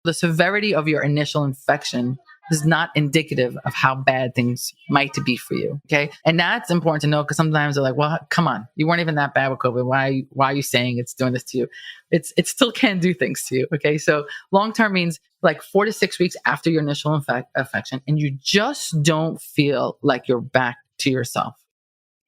The severity of your initial infection is not indicative of how bad things might be for you. Okay. And that's important to know because sometimes they're like, well, come on, you weren't even that bad with COVID. Why are you saying it's doing this to you? It still can do things to you. Okay. So long-term means like 4 to 6 weeks after your initial infection, and you just don't feel like you're back to yourself.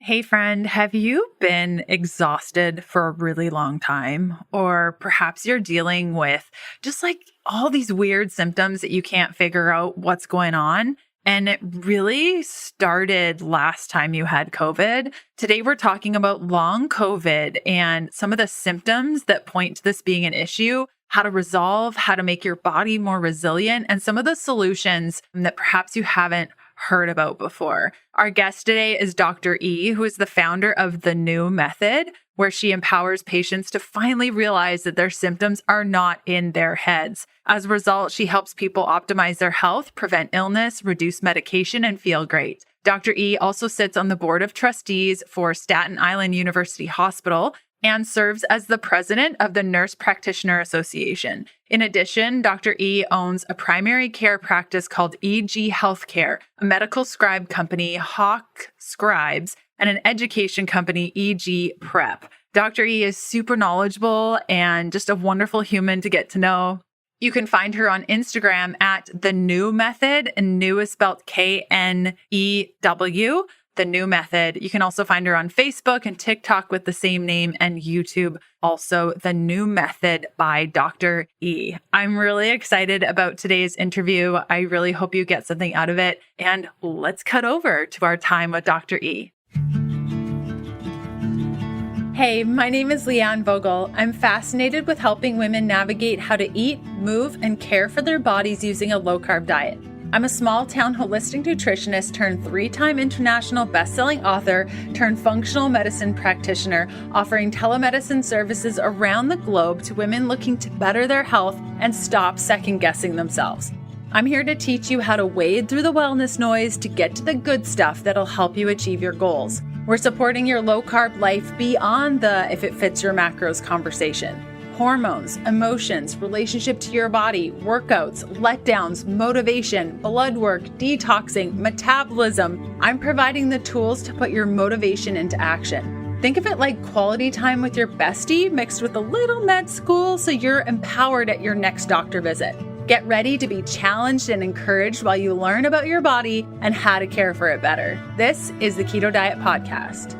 Hey friend, have you been exhausted for a really long time? Or perhaps you're dealing with just like all these weird symptoms that you can't figure out what's going on. And it really started last time you had COVID. Today, we're talking about long COVID and some of the symptoms that point to this being an issue, how to resolve, how to make your body more resilient, and some of the solutions that perhaps you haven't heard about before. Our guest today is Dr. E, who is the founder of The New Method, where she empowers patients to finally realize that their symptoms are not in their heads. As a result, she helps people optimize their health, prevent illness, reduce medication, and feel great. Dr. E also sits on the board of trustees for Staten Island University Hospital and serves as the president of the Nurse Practitioner Association. In addition, Dr. E owns a primary care practice called EG Healthcare, a medical scribe company, Hawk Scribes, and an education company, EG Prep. Dr. E is super knowledgeable and just a wonderful human to get to know. You can find her on Instagram at The New Method, and new is spelled Knew. The New Method. You can also find her on Facebook and TikTok with the same name, and YouTube, also The New Method by Dr. E. I'm really excited about today's interview. I really hope you get something out of it. And let's cut over to our time with Dr. E. Hey, my name is Leanne Vogel. I'm fascinated with helping women navigate how to eat, move, and care for their bodies using a low-carb diet. I'm a small-town holistic nutritionist turned 3-time international best-selling author turned functional medicine practitioner, offering telemedicine services around the globe to women looking to better their health and stop second-guessing themselves. I'm here to teach you how to wade through the wellness noise to get to the good stuff that'll help you achieve your goals. We're supporting your low-carb life beyond the if it fits your macros conversation. Hormones, emotions, relationship to your body, workouts, letdowns, motivation, blood work, detoxing, metabolism. I'm providing the tools to put your motivation into action. Think of it like quality time with your bestie mixed with a little med school so you're empowered at your next doctor visit. Get ready to be challenged and encouraged while you learn about your body and how to care for it better. This is the Keto Diet Podcast.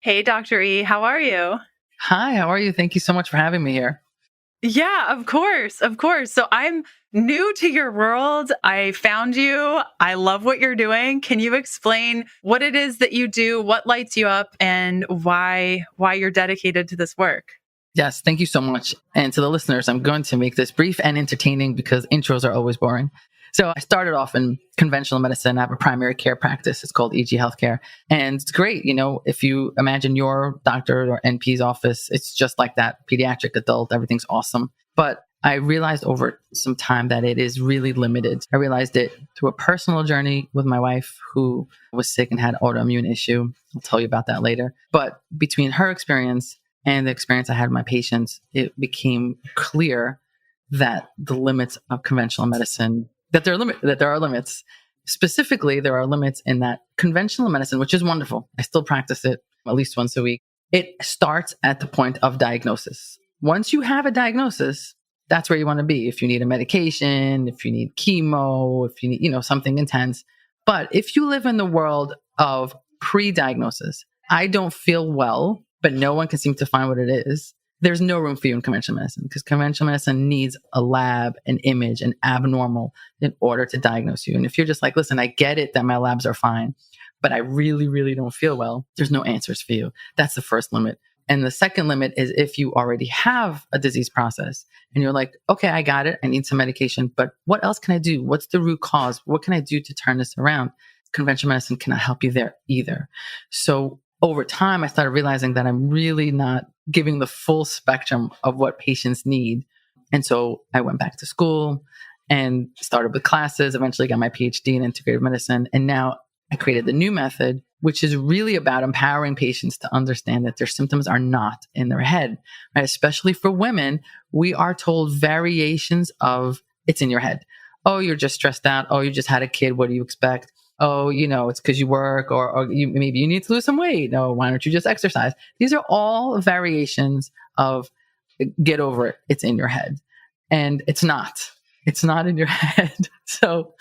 Hey, Dr. E, how are you? Hi, how are you? Thank you so much for having me here. Yeah, of course. Of course. So I'm new to your world. I found you. I love what you're doing. Can you explain what it is that you do, what lights you up, and why you're dedicated to this work? Yes, thank you so much. And to the listeners, I'm going to make this brief and entertaining because intros are always boring. So I started off in conventional medicine. I have a primary care practice. It's called EG Healthcare. And it's great. You know, if you imagine your doctor or NP's office, it's just like that, pediatric, adult, everything's awesome. But I realized over some time that it is really limited. I realized it through a personal journey with my wife who was sick and had autoimmune issue. I'll tell you about that later. But between her experience and the experience I had with my patients, it became clear that the limits of conventional medicine that there are limits. Specifically, there are limits in that conventional medicine, which is wonderful. I still practice it at least once a week. It starts at the point of diagnosis. Once you have a diagnosis, that's where you want to be. If you need a medication, if you need chemo, if you need, something intense. But if you live in the world of pre-diagnosis, I don't feel well, but no one can seem to find what it is. There's no room for you in conventional medicine because conventional medicine needs a lab, an image, an abnormal in order to diagnose you. And if you're just like, listen, I get it that my labs are fine, but I really, really don't feel well, there's no answers for you. That's the first limit. And the second limit is if you already have a disease process and you're like, okay, I got it. I need some medication, but what else can I do? What's the root cause? What can I do to turn this around? Conventional medicine cannot help you there either. So over time, I started realizing that I'm really not giving the full spectrum of what patients need. And so I went back to school and started with classes, eventually got my PhD in integrative medicine. And now I created the New Method, which is really about empowering patients to understand that their symptoms are not in their head, right? Especially for women, we are told variations of it's in your head. Oh, you're just stressed out. Oh, you just had a kid. What do you expect? Oh, it's because you work, or maybe you need to lose some weight. No, why don't you just exercise? These are all variations of get over it. It's in your head. And it's not in your head. So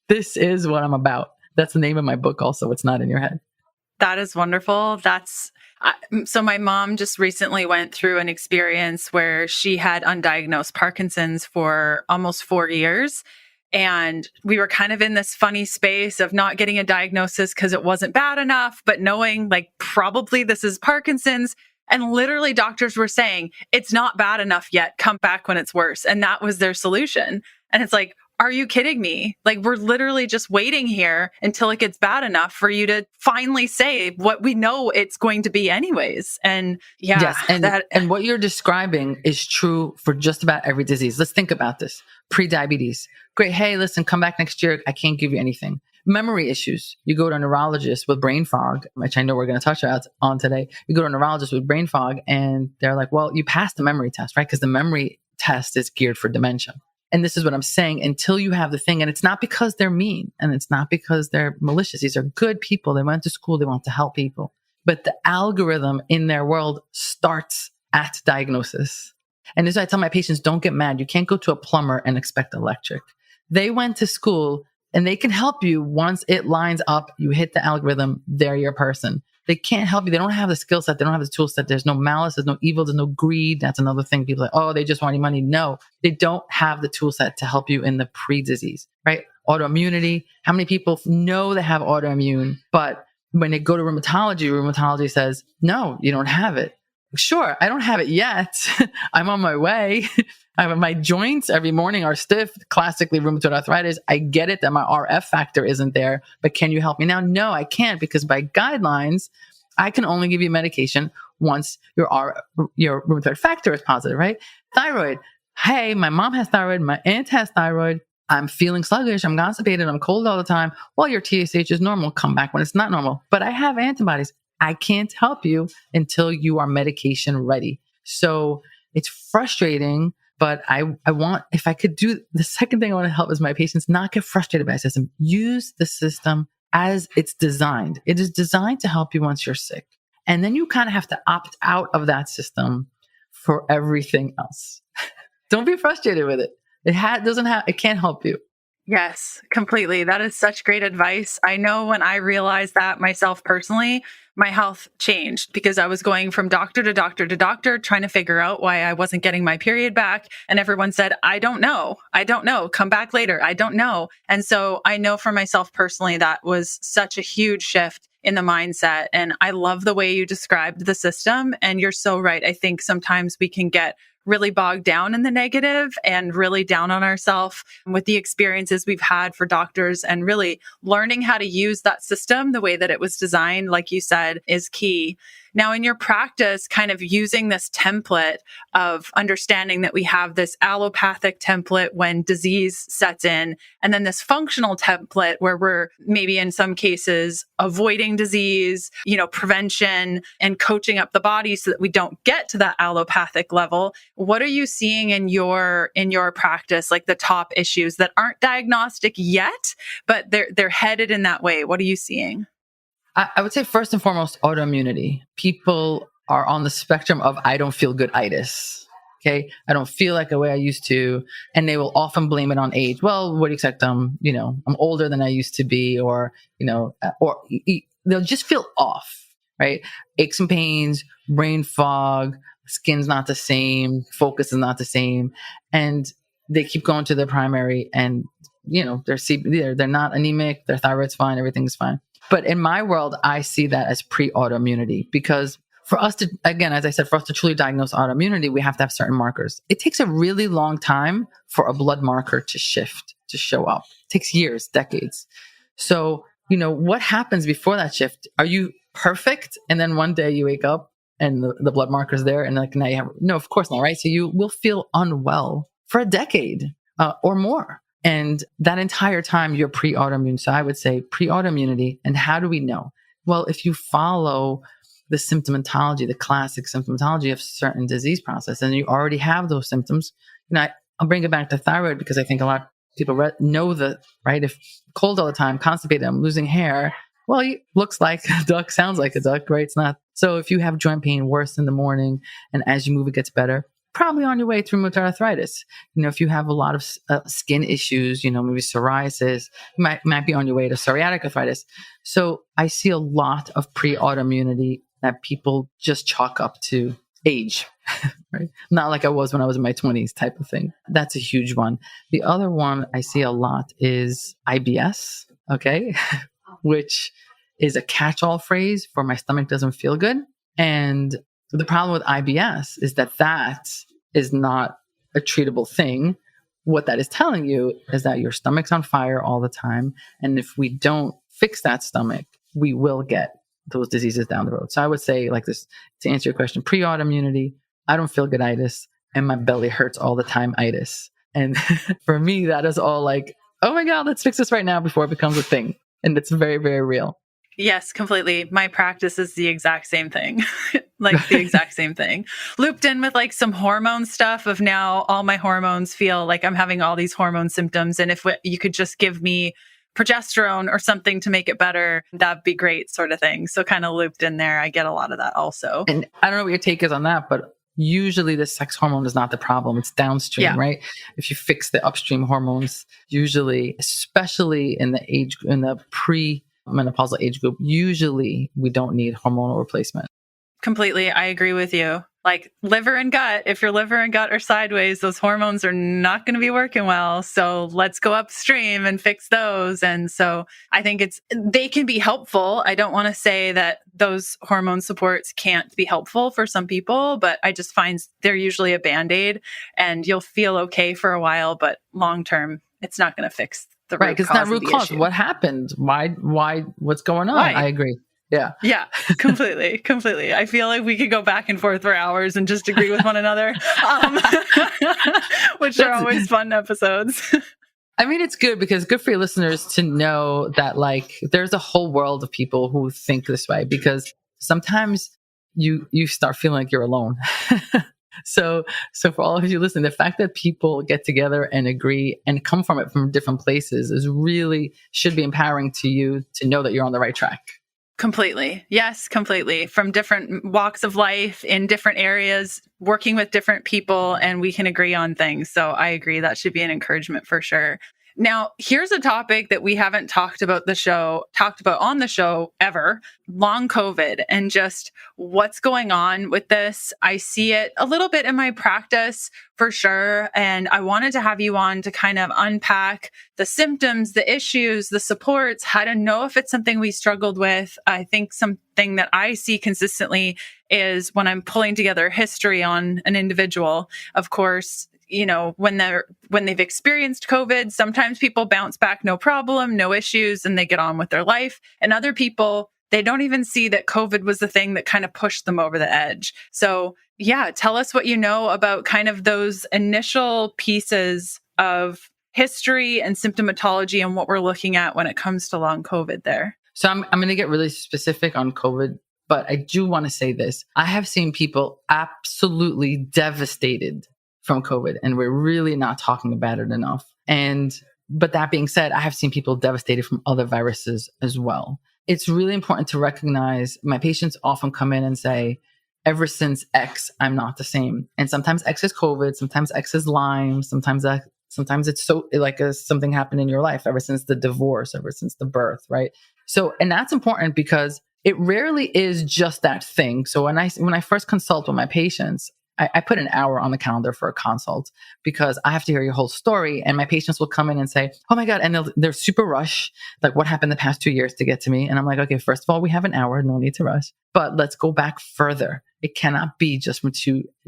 this is what I'm about. That's the name of my book also. It's not in your head. That is wonderful. So my mom just recently went through an experience where she had undiagnosed Parkinson's for almost 4 years. And we were kind of in this funny space of not getting a diagnosis because it wasn't bad enough, but knowing like probably this is Parkinson's. And literally doctors were saying, it's not bad enough yet. Come back when it's worse. And that was their solution. And it's like, are you kidding me? Like, we're literally just waiting here until it gets bad enough for you to finally say what we know it's going to be anyways. And yes, and what you're describing is true for just about every disease. Let's think about this. Pre-diabetes. Great. Hey, listen, come back next year. I can't give you anything. Memory issues. You go to a neurologist with brain fog, which I know we're going to touch on today. You go to a neurologist with brain fog and they're like, well, you passed the memory test, right? Because the memory test is geared for dementia. And this is what I'm saying, until you have the thing, and it's not because they're mean and it's not because they're malicious. These are good people. They went to school. They want to help people. But the algorithm in their world starts at diagnosis. And this is why I tell my patients, don't get mad. You can't go to a plumber and expect electric. They went to school and they can help you once it lines up. You hit the algorithm, they're your person. They can't help you. They don't have the skill set. They don't have the tool set. There's no malice. There's no evil. There's no greed. That's another thing. People are like, oh, they just want your money. No, they don't have the tool set to help you in the pre-disease, right? Autoimmunity. How many people know they have autoimmune, but when they go to rheumatology says, no, you don't have it. Sure, I don't have it yet. I'm on my way. My joints every morning are stiff, classically rheumatoid arthritis. I get it that my RF factor isn't there, but can you help me now? No, I can't, because by guidelines, I can only give you medication once your rheumatoid factor is positive, right? Thyroid. Hey, my mom has thyroid. My aunt has thyroid. I'm feeling sluggish. I'm constipated. I'm cold all the time. Well, your TSH is normal. Come back when it's not normal. But I have antibodies. I can't help you until you are medication ready. So it's frustrating, but I want, if I could do, the second thing I want to help is my patients not get frustrated by the system. Use the system as it's designed. It is designed to help you once you're sick. And then you kind of have to opt out of that system for everything else. Don't be frustrated with it. It can't help you. Yes, completely. That is such great advice. I know when I realized that myself personally, my health changed because I was going from doctor to doctor to doctor, trying to figure out why I wasn't getting my period back. And everyone said, I don't know. Come back later. I don't know. And so I know for myself personally, that was such a huge shift in the mindset. And I love the way you described the system. And you're so right. I think sometimes we can get really bogged down in the negative and really down on ourselves with the experiences we've had for doctors, and really learning how to use that system the way that it was designed, like you said, is key. Now, in your practice, kind of using this template of understanding that we have this allopathic template when disease sets in, and then this functional template where we're maybe in some cases avoiding disease, prevention and coaching up the body so that we don't get to that allopathic level. What are you seeing in your practice, like the top issues that aren't diagnostic yet, but they're headed in that way? What are you seeing? I would say first and foremost, autoimmunity. People are on the spectrum of I don't feel good-itis. Okay. I don't feel like the way I used to. And they will often blame it on age. Well, what do you expect? I'm older than I used to be, or they'll just feel off, right? Aches and pains, brain fog, skin's not the same, focus is not the same. And they keep going to their primary and, they're not anemic, their thyroid's fine, everything's fine. But in my world, I see that as pre-autoimmunity, because for us to, again, as I said, for us to truly diagnose autoimmunity, we have to have certain markers. It takes a really long time for a blood marker to shift, to show up. It takes years, decades. So, what happens before that shift? Are you perfect? And then one day you wake up and the blood marker's there, and now you have, no, of course not, right? So you will feel unwell for a decade or more. And that entire time you're pre-autoimmune. So I would say pre-autoimmunity. And how do we know? Well, if you follow the symptomatology, the classic symptomatology of certain disease process, and you already have those symptoms, I'll bring it back to thyroid because I think a lot of people know right? If cold all the time, constipated, I'm losing hair. Well, it looks like a duck, sounds like a duck, right? It's not. So if you have joint pain worse in the morning, and as you move, it gets better, probably on your way to rheumatoid arthritis. If you have a lot of skin issues, maybe psoriasis, you might be on your way to psoriatic arthritis. So I see a lot of pre-autoimmunity that people just chalk up to age, right? Not like I was when I was in my 20s type of thing. That's a huge one. The other one I see a lot is IBS, okay? Which is a catch-all phrase for my stomach doesn't feel good. And the problem with IBS is that is not a treatable thing. What that is telling you is that your stomach's on fire all the time. And if we don't fix that stomach, we will get those diseases down the road. So I would say like this, to answer your question, pre-autoimmunity, I don't feel good-itis, and my belly hurts all the time itis. And for me, that is all like, oh my God, let's fix this right now before it becomes a thing. And it's very, very real. Yes, completely. My practice is the exact same thing, like the exact same thing. Looped in with like some hormone stuff of now all my hormones feel like I'm having all these hormone symptoms. And if you could just give me progesterone or something to make it better, that'd be great sort of thing. So kind of looped in there. I get a lot of that also. And I don't know what your take is on that, but usually the sex hormone is not the problem. It's downstream, right? If you fix the upstream hormones, usually, especially in the pre-menopausal age group, usually we don't need hormonal replacement. Completely. I agree with you. Like liver and gut, if your liver and gut are sideways, those hormones are not going to be working well. So let's go upstream and fix those. And so I think they can be helpful. I don't want to say that those hormone supports can't be helpful for some people, but I just find they're usually a Band-Aid and you'll feel okay for a while, but long term, it's not going to fix the root cause. Right, because it's not root cause. Issue. What happened? Why? What's going on? Right. I agree. Yeah. Yeah, completely. I feel like we could go back and forth for hours and just agree with one another, which are always fun episodes. I mean, it's good because good for your listeners to know that like there's a whole world of people who think this way, because sometimes you start feeling like you're alone. So for all of you listening, the fact that people get together and agree and come from it from different places should be empowering to you to know that you're on the right track. Completely. Yes, completely. From different walks of life in different areas, working with different people, and we can agree on things. So I agree that should be an encouragement for sure. Now, here's a topic that we haven't talked about on the show ever, long COVID, and just what's going on with this. I see it a little bit in my practice for sure. And I wanted to have you on to kind of unpack the symptoms, the issues, the supports, how to know if it's something we struggled with. I think something that I see consistently is when I'm pulling together history on an individual, of course, when they've experienced COVID, sometimes people bounce back, no problem, no issues, and they get on with their life. And other people, they don't even see that COVID was the thing that kind of pushed them over the edge. So yeah, tell us what you know about kind of those initial pieces of history and symptomatology and what we're looking at when it comes to long COVID there. So I'm going to get really specific on COVID, but I do want to say this. I have seen people absolutely devastated from COVID, and we're really not talking about it enough. But that being said, I have seen people devastated from other viruses as well. It's really important to recognize my patients often come in and say, ever since X, I'm not the same. And sometimes X is COVID, sometimes X is Lyme, sometimes it's so like something happened in your life ever since the divorce, ever since the birth, right? So, and that's important because it rarely is just that thing. So when I first consult with my patients, I put an hour on the calendar for a consult because I have to hear your whole story. And my patients will come in and say, oh my God, and they're super rush. Like, what happened the past 2 years to get to me? And I'm like, okay, first of all, we have an hour, no need to rush, but let's go back further. It cannot be just from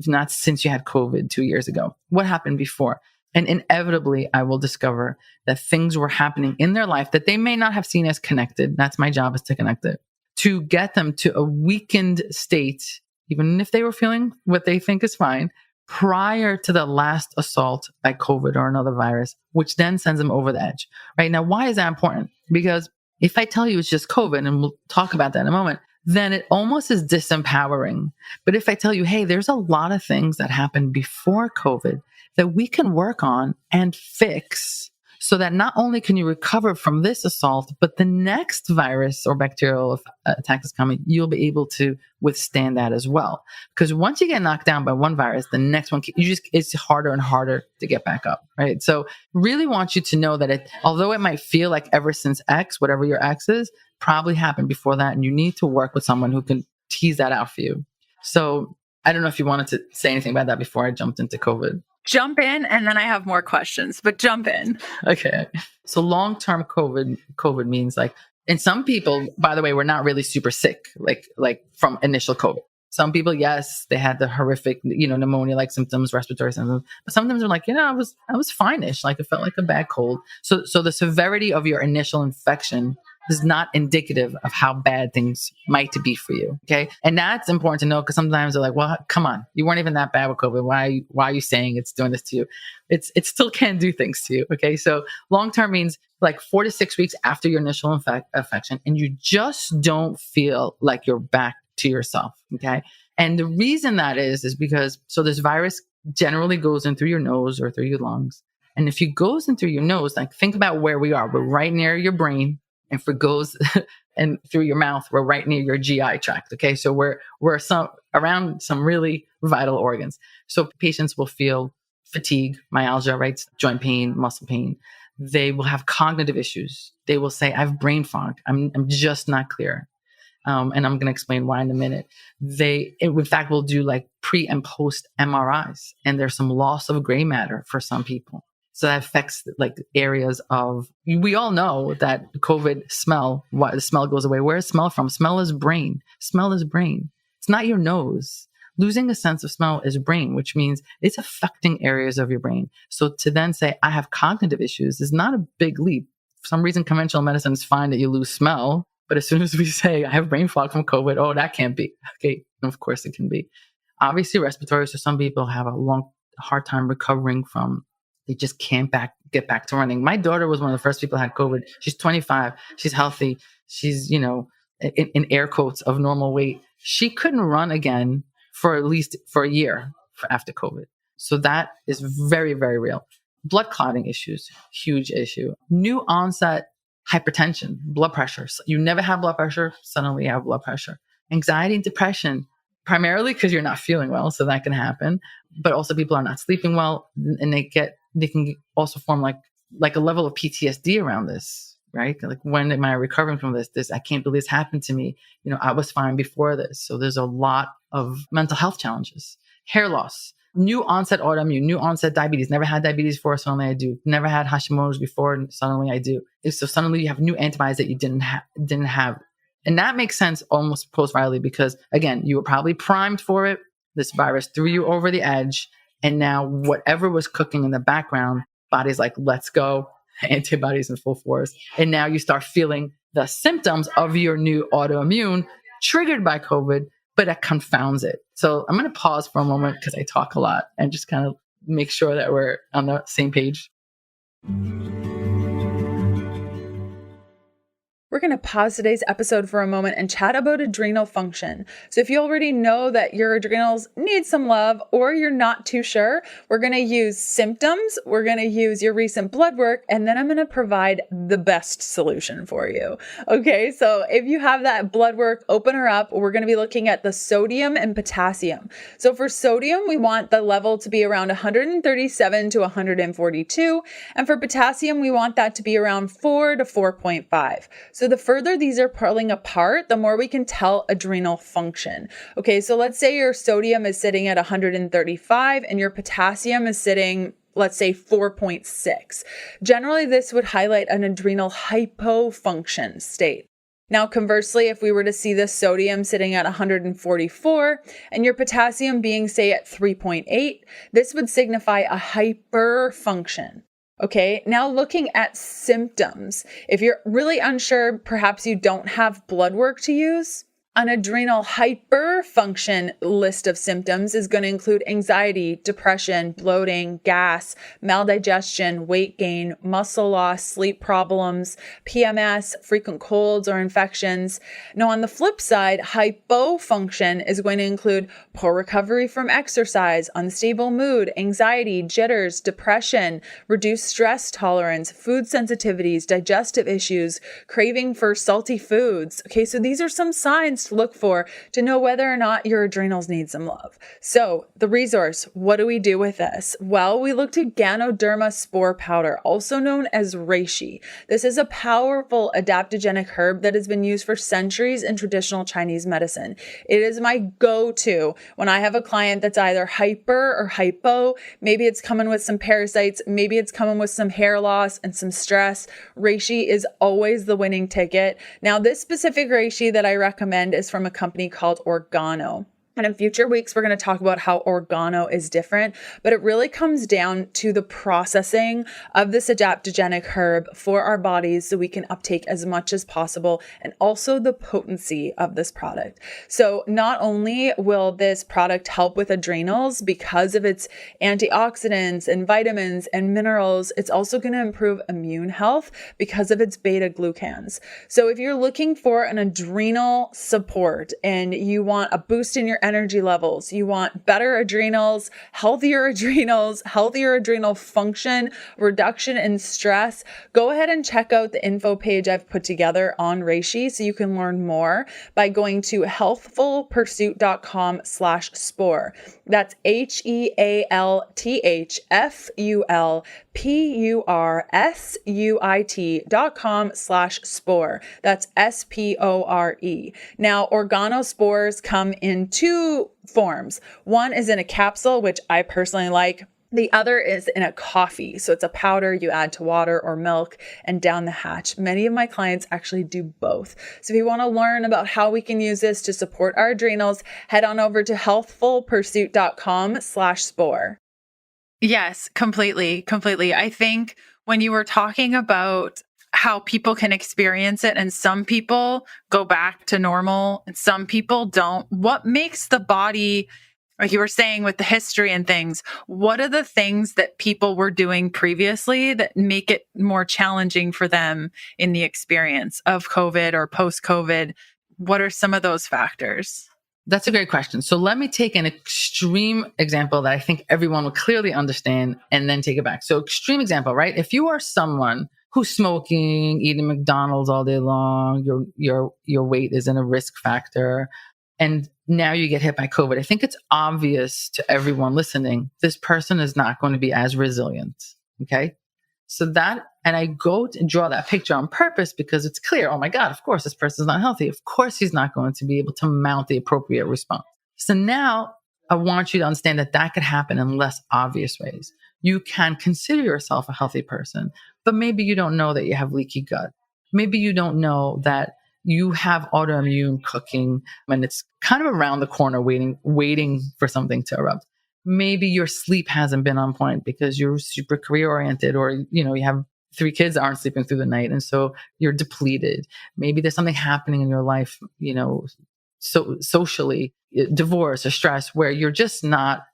not since you had COVID 2 years ago. What happened before? And inevitably, I will discover that things were happening in their life that they may not have seen as connected. That's my job, is to connect it, to get them to a weakened state, even if they were feeling what they think is fine, prior to the last assault by COVID or another virus, which then sends them over the edge. Right now, why is that important? Because If I tell you it's just COVID, and we'll talk about that in a moment, then it almost is disempowering. But if I tell you, hey, there's a lot of things that happened before COVID that we can work on and fix so that not only can you recover from this assault, but the next virus or bacterial attack is coming, you'll be able to withstand that as well. Because once you get knocked down by one virus, the next one, it's harder and harder to get back up, right? So really want you to know that although it might feel like ever since X, whatever your X is, probably happened before that. And you need to work with someone who can tease that out for you. So I don't know if you wanted to say anything about that before I jumped into COVID. Jump in, and then I have more questions, but jump in. Okay. So long-term COVID means like, and some people, by the way, were not really super sick, like from initial COVID. Some people, yes, they had the horrific, pneumonia-like symptoms, respiratory symptoms, but some of them are like, I was fine-ish, like it felt like a bad cold. So the severity of your initial infection is not indicative of how bad things might be for you. Okay. And that's important to know, because sometimes they're like, well, come on, you weren't even that bad with COVID. Why are you saying it's doing this to you? It still can do things to you. Okay. So long-term means like 4 to 6 weeks after your initial infection, and you just don't feel like you're back to yourself. Okay. And the reason that is because, so this virus generally goes in through your nose or through your lungs. And if it goes in through your nose, like think about where we are. We're right near your brain. And if it goes and through your mouth, we're right near your GI tract. Okay. So we're around some really vital organs. So patients will feel fatigue, myalgia, right? Joint pain, muscle pain. They will have cognitive issues. They will say, I have brain fog. I'm just not clear. And I'm going to explain why in a minute. They, in fact, will do like pre and post MRIs. And there's some loss of gray matter for some people. So that affects like areas of, we all know that COVID smell, why the smell goes away. Where is smell from? Smell is brain. Smell is brain. It's not your nose. Losing a sense of smell is brain, which means it's affecting areas of your brain. So to then say, I have cognitive issues is not a big leap. For some reason, conventional medicine is fine that you lose smell. But as soon as we say, I have brain fog from COVID, oh, that can't be. Okay. And of course it can be. Obviously respiratory. So some people have hard time recovering from, they just can't get back to running. My daughter was one of the first people who had COVID. She's 25. She's healthy. She's, in air quotes of normal weight. She couldn't run again for at least for a year after COVID. So that is very, very real. Blood clotting issues, huge issue. New onset hypertension, blood pressure. So you never have blood pressure, suddenly you have blood pressure. Anxiety and depression, primarily because you're not feeling well, so that can happen. But also people are not sleeping well, and they can also form like a level of PTSD around this, right? Like, when am I recovering from this? I can't believe this happened to me. I was fine before this. So there's a lot of mental health challenges. Hair loss, new onset autoimmune, new onset diabetes. Never had diabetes before, suddenly I do. Never had Hashimoto's before, and suddenly I do. So suddenly you have new antibodies that you didn't have. And that makes sense almost post-virally, because again, you were probably primed for it. This virus threw you over the edge. And now whatever was cooking in the background, body's like, let's go, antibodies in full force. And now you start feeling the symptoms of your new autoimmune triggered by COVID, but it confounds it. So I'm going to pause for a moment because I talk a lot and just kind of make sure that we're on the same page. We're going to pause today's episode for a moment and chat about adrenal function. So if you already know that your adrenals need some love, or you're not too sure, we're going to use symptoms, we're going to use your recent blood work, and then I'm going to provide the best solution for you. Okay, so if you have that blood work, open her up. We're going to be looking at the sodium and potassium. So for sodium, we want the level to be around 137 to 142. And for potassium, we want that to be around 4 to 4.5. So the further these are pulling apart, the more we can tell adrenal function. Okay, so let's say your sodium is sitting at 135 and your potassium is sitting, let's say, 4.6. Generally, this would highlight an adrenal hypofunction state. Now, conversely, if we were to see the sodium sitting at 144 and your potassium being, say, at 3.8, this would signify a hyperfunction. Okay, now looking at symptoms. If you're really unsure, perhaps you don't have blood work to use, An adrenal hyperfunction list of symptoms is going to include anxiety, depression, bloating, gas, maldigestion, weight gain, muscle loss, sleep problems, PMS, frequent colds or infections. Now, on the flip side, hypofunction is going to include poor recovery from exercise, unstable mood, anxiety, jitters, depression, reduced stress tolerance, food sensitivities, digestive issues, craving for salty foods. Okay, so these are some signs to look for to know whether or not your adrenals need some love. So the resource, what do we do with this? Well, we looked at Ganoderma spore powder, also known as reishi. This is a powerful adaptogenic herb that has been used for centuries in traditional Chinese medicine. It is my go-to when I have a client that's either hyper or hypo. Maybe it's coming with some parasites, maybe it's coming with some hair loss and some stress. Reishi is always the winning ticket. Now, this specific reishi that I recommend is from a company called Organo. And in future weeks, we're going to talk about how Organo is different, but it really comes down to the processing of this adaptogenic herb for our bodies so we can uptake as much as possible, and also the potency of this product. So not only will this product help with adrenals because of its antioxidants and vitamins and minerals, it's also going to improve immune health because of its beta glucans. So if you're looking for an adrenal support and you want a boost in your energy levels, you want better adrenals, healthier adrenal function, reduction in stress, go ahead and check out the info page I've put together on reishi so you can learn more by going to healthfulpursuit.com/spore. That's HEALTHFULPURSUIT.com/spore. That's SPORE. Now, organo spores come in two forms. One is in a capsule, which I personally like. The other is in a coffee. So it's a powder you add to water or milk and down the hatch. Many of my clients actually do both. So if you want to learn about how we can use this to support our adrenals, head on over to healthfulpursuit.com/spore. Yes, completely. I think when you were talking about how people can experience it and some people go back to normal and some people don't, what makes the body, like you were saying with the history and things, what are the things that people were doing previously that make it more challenging for them in the experience of COVID or post-COVID? What are some of those factors? That's a great question. So let me take an extreme example that I think everyone will clearly understand and then take it back. So extreme example, right? If you are someone who's smoking, eating McDonald's all day long, your weight is in a risk factor, and now you get hit by COVID, I think it's obvious to everyone listening, this person is not going to be as resilient. Okay. So that, and I go to draw that picture on purpose because it's clear, oh my God, of course, this person's not healthy. Of course, he's not going to be able to mount the appropriate response. So now I want you to understand that that could happen in less obvious ways. You can consider yourself a healthy person, but maybe you don't know that you have leaky gut. Maybe you don't know that you have autoimmune cooking and it's kind of around the corner waiting for something to erupt. Maybe your sleep hasn't been on point because you're super career oriented, or, you have 3 kids that aren't sleeping through the night. And so you're depleted. Maybe there's something happening in your life, so socially, divorce or stress, where you're just not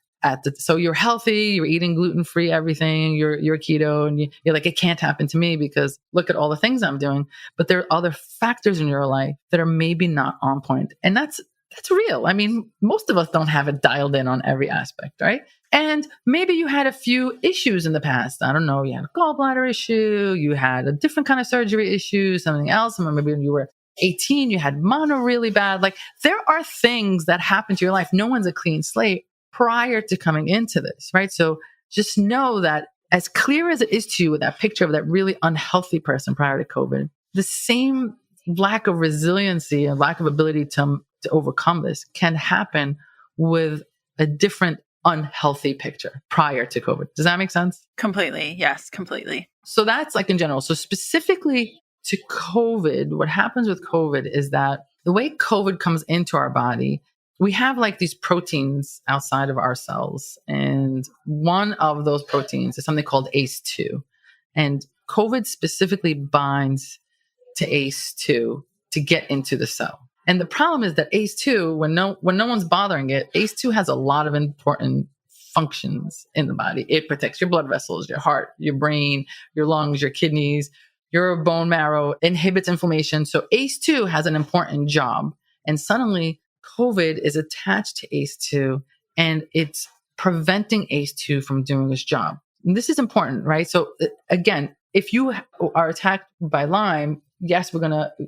so you're healthy, you're eating gluten-free, everything, you're keto, and you're like, it can't happen to me because look at all the things I'm doing. But there are other factors in your life that are maybe not on point. And that's real. I mean, most of us don't have it dialed in on every aspect, right? And maybe you had a few issues in the past. I don't know, you had a gallbladder issue, you had a different kind of surgery issue, something else. Maybe when you were 18, you had mono really bad. Like, there are things that happen to your life. No one's a clean slate prior to coming into this, right? So just know that as clear as it is to you with that picture of that really unhealthy person prior to COVID, the same lack of resiliency and lack of ability to overcome this can happen with a different unhealthy picture prior to COVID. Does that make sense? Completely. Yes, completely. So that's like in general. So specifically to COVID, what happens with COVID is that the way COVID comes into our body, we have like these proteins outside of our cells. And one of those proteins is something called ACE2. And COVID specifically binds to ACE2 to get into the cell. And the problem is that ACE2, when no one's bothering it, ACE2 has a lot of important functions in the body. It protects your blood vessels, your heart, your brain, your lungs, your kidneys, your bone marrow, inhibits inflammation. So ACE2 has an important job. And suddenly COVID is attached to ACE2 and it's preventing ACE2 from doing its job. And this is important, right? So again, if you are attacked by Lyme, yes,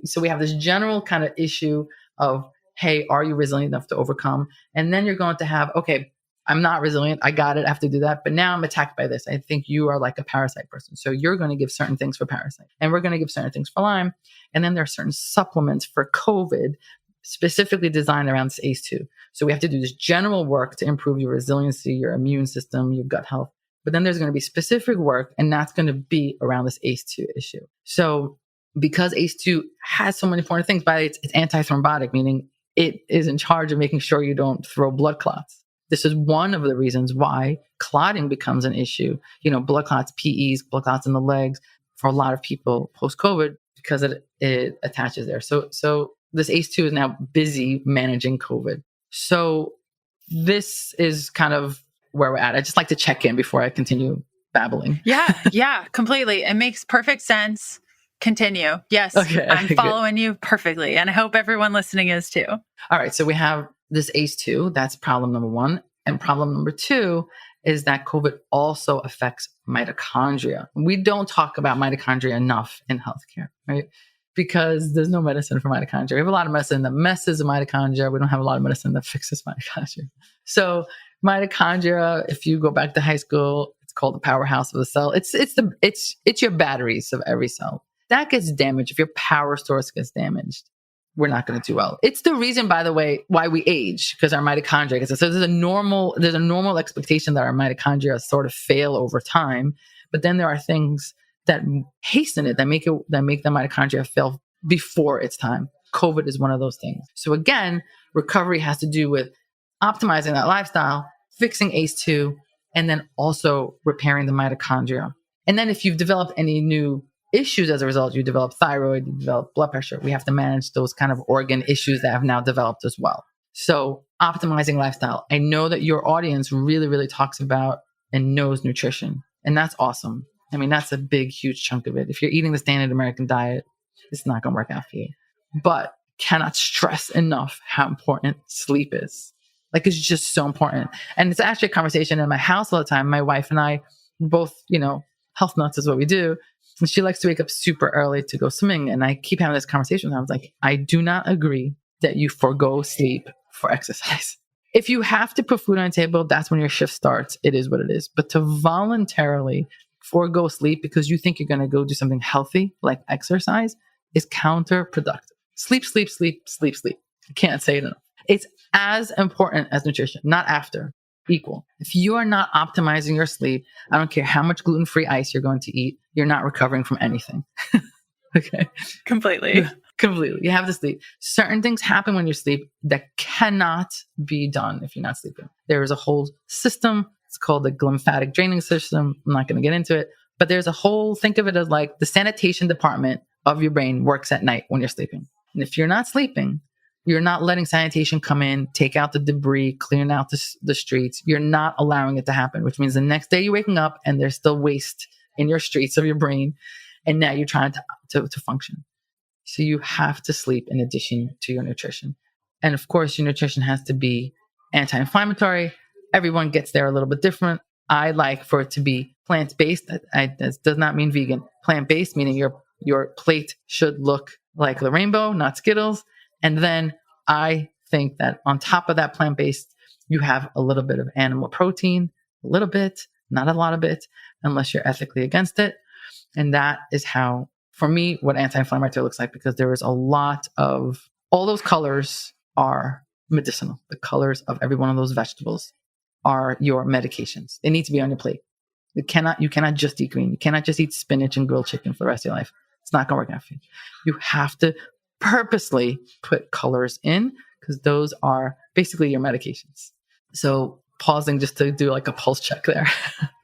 so we have this general kind of issue of, hey, are you resilient enough to overcome? And then you're going to have, okay, I'm not resilient. I got it. I have to do that. But now I'm attacked by this. I think you are like a parasite person. So you're going to give certain things for parasite and we're going to give certain things for Lyme. And then there are certain supplements for COVID specifically designed around this ACE2. So we have to do this general work to improve your resiliency, your immune system, your gut health. But then there's going to be specific work, and that's going to be around this ACE2 issue. So because ACE2 has so many important things, but it's antithrombotic, meaning it is in charge of making sure you don't throw blood clots. This is one of the reasons why clotting becomes an issue. Blood clots, PEs, blood clots in the legs for a lot of people post-COVID because it attaches there. So this ACE2 is now busy managing COVID. So this is kind of where we're at. I just like to check in before I continue babbling. Yeah, completely. It makes perfect sense. Continue. Yes, okay, I'm following you perfectly. And I hope everyone listening is too. All right. So we have this ACE2. That's problem number one. And problem number two is that COVID also affects mitochondria. We don't talk about mitochondria enough in healthcare, right? Because there's no medicine for mitochondria. We have a lot of medicine that messes with mitochondria. We don't have a lot of medicine that fixes mitochondria. So mitochondria, if you go back to high school, it's called the powerhouse of the cell. It's your batteries of every cell. That gets damaged. If your power source gets damaged, we're not going to do well. It's the reason, by the way, why we age, because our mitochondria. So there's a normal expectation that our mitochondria sort of fail over time. But then there are things that hasten it, that make the mitochondria fail before its time. COVID is one of those things. So again, recovery has to do with optimizing that lifestyle, fixing ACE2, and then also repairing the mitochondria. And then if you've developed any new issues as a result, you develop thyroid, you develop blood pressure, we have to manage those kind of organ issues that have now developed as well. So optimizing lifestyle. I know that your audience really, really talks about and knows nutrition, and that's awesome. I mean, that's a big, huge chunk of it. If you're eating the standard American diet, it's not going to work out for you. But cannot stress enough how important sleep is. Like, it's just so important. And it's actually a conversation in my house all the time. My wife and I both, health nuts is what we do. And she likes to wake up super early to go swimming. And I keep having this conversation with her. I was like, I do not agree that you forego sleep for exercise. If you have to put food on the table, that's when your shift starts. It is what it is. But to voluntarily forego sleep because you think you're going to go do something healthy like exercise is counterproductive. Sleep. I can't say it enough. It's as important as nutrition, not after, equal. If you are not optimizing your sleep, I don't care how much gluten-free ice you're going to eat, you're not recovering from anything. Okay. Completely. You have to sleep. Certain things happen when you sleep that cannot be done if you're not sleeping. There is a whole system. It's called the lymphatic draining system. I'm not going to get into it, but there's a whole, think of it as like the sanitation department of your brain works at night when you're sleeping. And if you're not sleeping, you're not letting sanitation come in, take out the debris, clearing out the streets. You're not allowing it to happen, which means the next day you're waking up and there's still waste in your streets of your brain. And now you're trying to function. So you have to sleep in addition to your nutrition. And of course, your nutrition has to be anti-inflammatory. Everyone gets there a little bit different. I like for it to be plant-based. That does not mean vegan. Plant-based, meaning your plate should look like the rainbow, not Skittles. And then I think that on top of that plant-based, you have a little bit of animal protein, a little bit, not a lot of it, unless you're ethically against it. And that is how, for me, what anti-inflammatory looks like, because there is a lot of, all those colors are medicinal. The colors of every one of those vegetables are your medications. They need to be on your plate. You cannot just eat green. You cannot just eat spinach and grilled chicken for the rest of your life. It's not going to work out for you. You have to purposely put colors in because those are basically your medications. So pausing just to do like a pulse check there.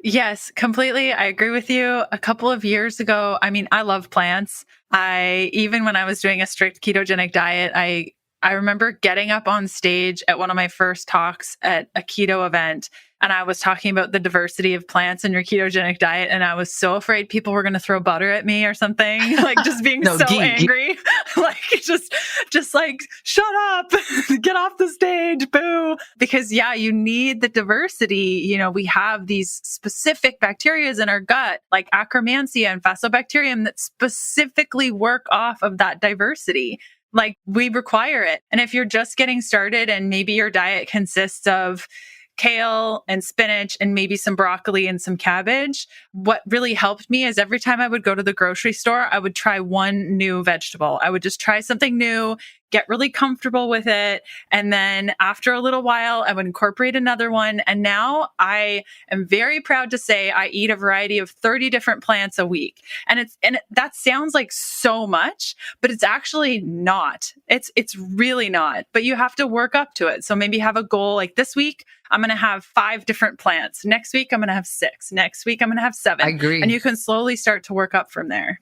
Yes, completely. I agree with you. A couple of years ago, I mean, I love plants. Even when I was doing a strict ketogenic diet, I I remember getting up on stage at one of my first talks at a keto event, and I was talking about the diversity of plants in your ketogenic diet. And I was so afraid people were going to throw butter at me or something, like just being No, so ghee. angry, like just like, shut up, get off the stage, boo. Because yeah, you need the diversity. You know, we have these specific bacteria in our gut, like Akkermansia and Fasobacterium, that specifically work off of that diversity. Like we require it. And if you're just getting started and maybe your diet consists of kale and spinach and maybe some broccoli and some cabbage, what really helped me is every time I would go to the grocery store, I would try one new vegetable. I would just try something new, get really comfortable with it. And then after a little while, I would incorporate another one. And now I am very proud to say I eat a variety of 30 different plants a week. And that sounds like so much, but it's actually not. It's really not, but you have to work up to it. So maybe have a goal like this week, I'm going to have 5 different plants. Next week, I'm going to have 6. Next week, I'm going to have 7. I agree. And you can slowly start to work up from there.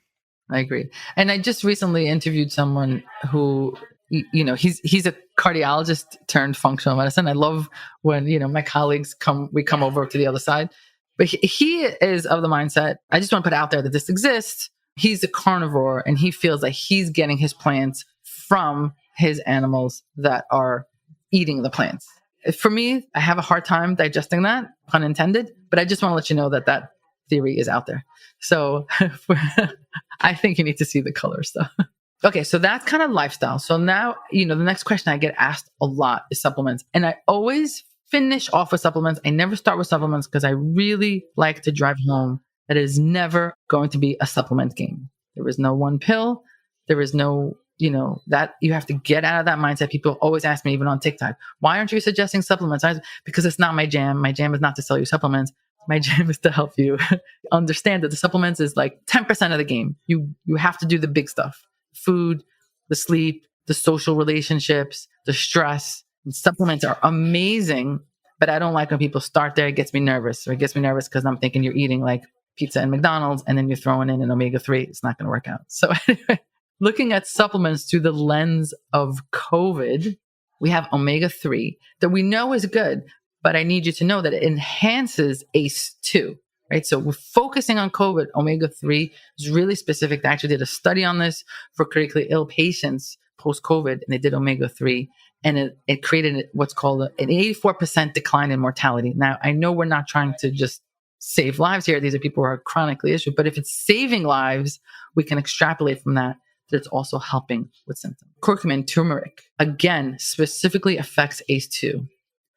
I agree. And I just recently interviewed someone who, you know, he's a cardiologist turned functional medicine. I love when, you know, my colleagues we come over to the other side, but he is of the mindset, I just want to put out there that this exists. He's a carnivore and he feels like he's getting his plants from his animals that are eating the plants. For me, I have a hard time digesting that, pun intended, but I just want to let you know that theory is out there. So I think you need to see the color stuff. Okay, so that's kind of lifestyle. So now, you know, the next question I get asked a lot is supplements. And I always finish off with supplements. I never start with supplements because I really like to drive home that it is never going to be a supplement game. There is no one pill. There is no, you know, that you have to get out of that mindset. People always ask me, even on TikTok, why aren't you suggesting supplements? Because it's not my jam. My jam is not to sell you supplements. My jam is to help you understand that the supplements is like 10% of the game. You have to do the big stuff. Food, the sleep, the social relationships, the stress. And supplements are amazing, but I don't like when people start there. It gets me nervous. Or it gets me nervous because I'm thinking you're eating like pizza and McDonald's and then you're throwing in an omega-3. It's not going to work out. So anyway, looking at supplements through the lens of COVID, we have omega-3 that we know is good, but I need you to know that it enhances ACE2. Right. So we're focusing on COVID. Omega-3 is really specific. They actually did a study on this for critically ill patients post-COVID, and they did omega-3, and it created what's called an 84% decline in mortality. Now, I know we're not trying to just save lives here. These are people who are chronically issued, but if it's saving lives, we can extrapolate from that it's also helping with symptoms. Curcumin, turmeric, again, specifically affects ACE2.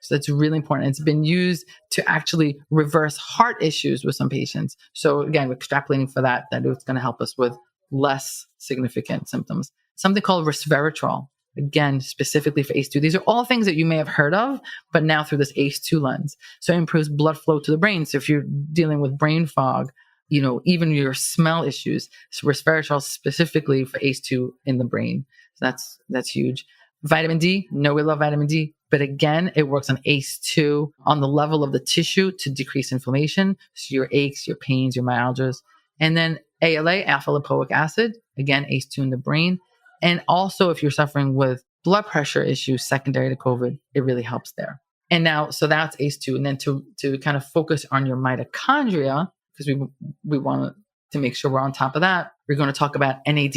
So that's really important. It's been used to actually reverse heart issues with some patients. So again, we're extrapolating for that it's going to help us with less significant symptoms. Something called resveratrol, again, specifically for ACE2. These are all things that you may have heard of, but now through this ACE2 lens. So it improves blood flow to the brain. So if you're dealing with brain fog, you know, even your smell issues, so resveratrol specifically for ACE2 in the brain. So that's huge. Vitamin D, no, we love vitamin D. But again, it works on ACE2 on the level of the tissue to decrease inflammation. So your aches, your pains, your myalgias. And then ALA, alpha lipoic acid, again, ACE2 in the brain. And also if you're suffering with blood pressure issues secondary to COVID, it really helps there. And now, so that's ACE2. And then to kind of focus on your mitochondria, because we want to make sure we're on top of that, we're going to talk about NAD+.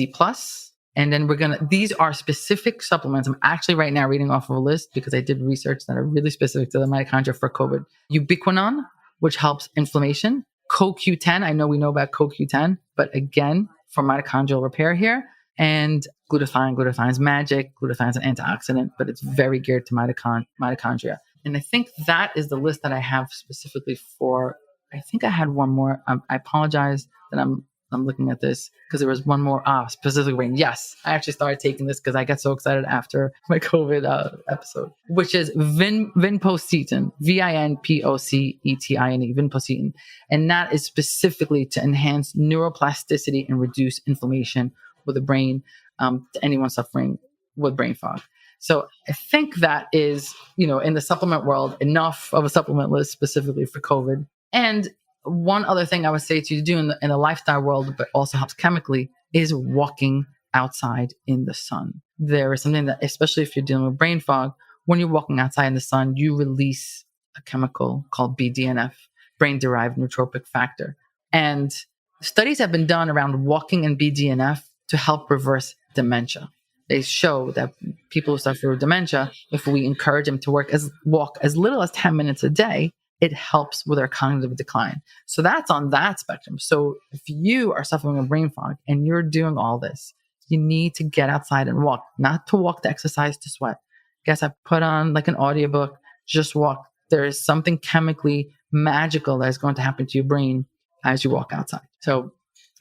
And then these are specific supplements. I'm actually right now reading off of a list because I did research that are really specific to the mitochondria for COVID. Ubiquinone, which helps inflammation. CoQ10, I know we know about CoQ10, but again, for mitochondrial repair here. And glutathione. Glutathione is magic. Glutathione is an antioxidant, but it's very geared to mitochondria. And I think that is the list that I have specifically for, I think I had one more. I apologize that I'm looking at this because there was one more specifically brain. Yes, I actually started taking this because I got so excited after my COVID episode, which is vinpocetine, vinpocetine, vinpocetine. And that is specifically to enhance neuroplasticity and reduce inflammation with the brain to anyone suffering with brain fog. So I think that is, you know, in the supplement world, enough of a supplement list specifically for COVID. And one other thing I would say to you to do in the lifestyle world, but also helps chemically, is walking outside in the sun. There is something that, especially if you're dealing with brain fog, when you're walking outside in the sun, you release a chemical called BDNF, brain-derived neurotrophic factor. And studies have been done around walking in BDNF to help reverse dementia. They show that people who suffer with dementia, if we encourage them to walk as little as 10 minutes a day, it helps with their cognitive decline. So that's on that spectrum. So if you are suffering with brain fog and you're doing all this, you need to get outside and walk, not to walk to exercise, to sweat. Guess I put on like an audiobook, just walk. There is something chemically magical that is going to happen to your brain as you walk outside. So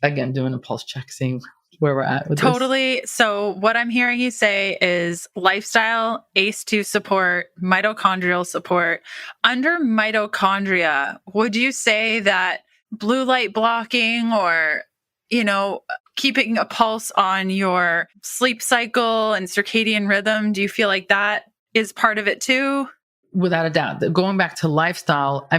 again, doing a pulse check, seeing where we're at with this. Totally. So what I'm hearing you say is lifestyle, ACE2 support, mitochondrial support. Under mitochondria, would you say that blue light blocking or, keeping a pulse on your sleep cycle and circadian rhythm, do you feel like that is part of it too? Without a doubt. Going back to lifestyle,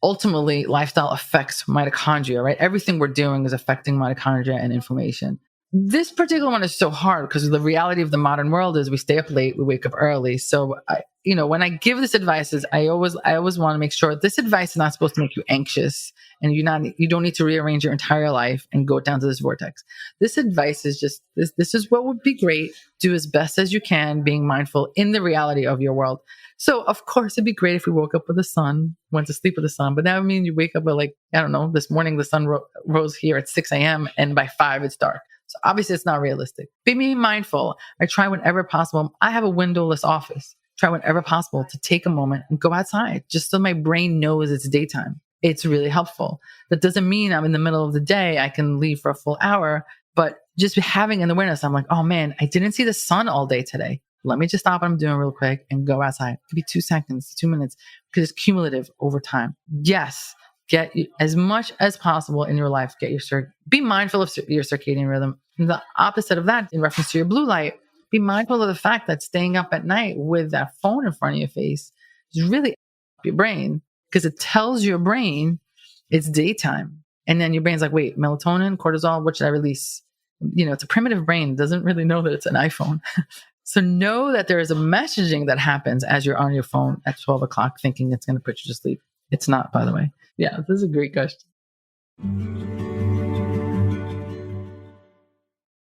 ultimately lifestyle affects mitochondria, right? Everything we're doing is affecting mitochondria and inflammation. This particular one is so hard because the reality of the modern world is we stay up late, we wake up early. So, when I give this advice, I always want to make sure this advice is not supposed to make you anxious, and you don't need to rearrange your entire life and go down to this vortex. This advice is just this is what would be great. Do as best as you can, being mindful in the reality of your world. So, of course, it'd be great if we woke up with the sun, went to sleep with the sun, but that would mean you wake up at this morning the sun rose here at 6 a.m. and by 5 it's dark. So obviously it's not realistic. Be mindful. I try whenever possible. I have a windowless office. Try whenever possible to take a moment and go outside just so my brain knows it's daytime. It's really helpful. That doesn't mean I'm in the middle of the day. I can leave for a full hour, but just having an awareness. I'm like, oh man, I didn't see the sun all day today. Let me just stop what I'm doing real quick and go outside. It could be 2 seconds, 2 minutes, because it's cumulative over time. Yes. Get as much as possible in your life. Be mindful of your circadian rhythm. And the opposite of that, in reference to your blue light, be mindful of the fact that staying up at night with that phone in front of your face is really your brain, because it tells your brain it's daytime. And then your brain's like, wait, melatonin, cortisol, what should I release? It's a primitive brain. It doesn't really know that it's an iPhone. So know that there is a messaging that happens as you're on your phone at 12 o'clock thinking it's going to put you to sleep. It's not, by the way. Yeah, this is a great question.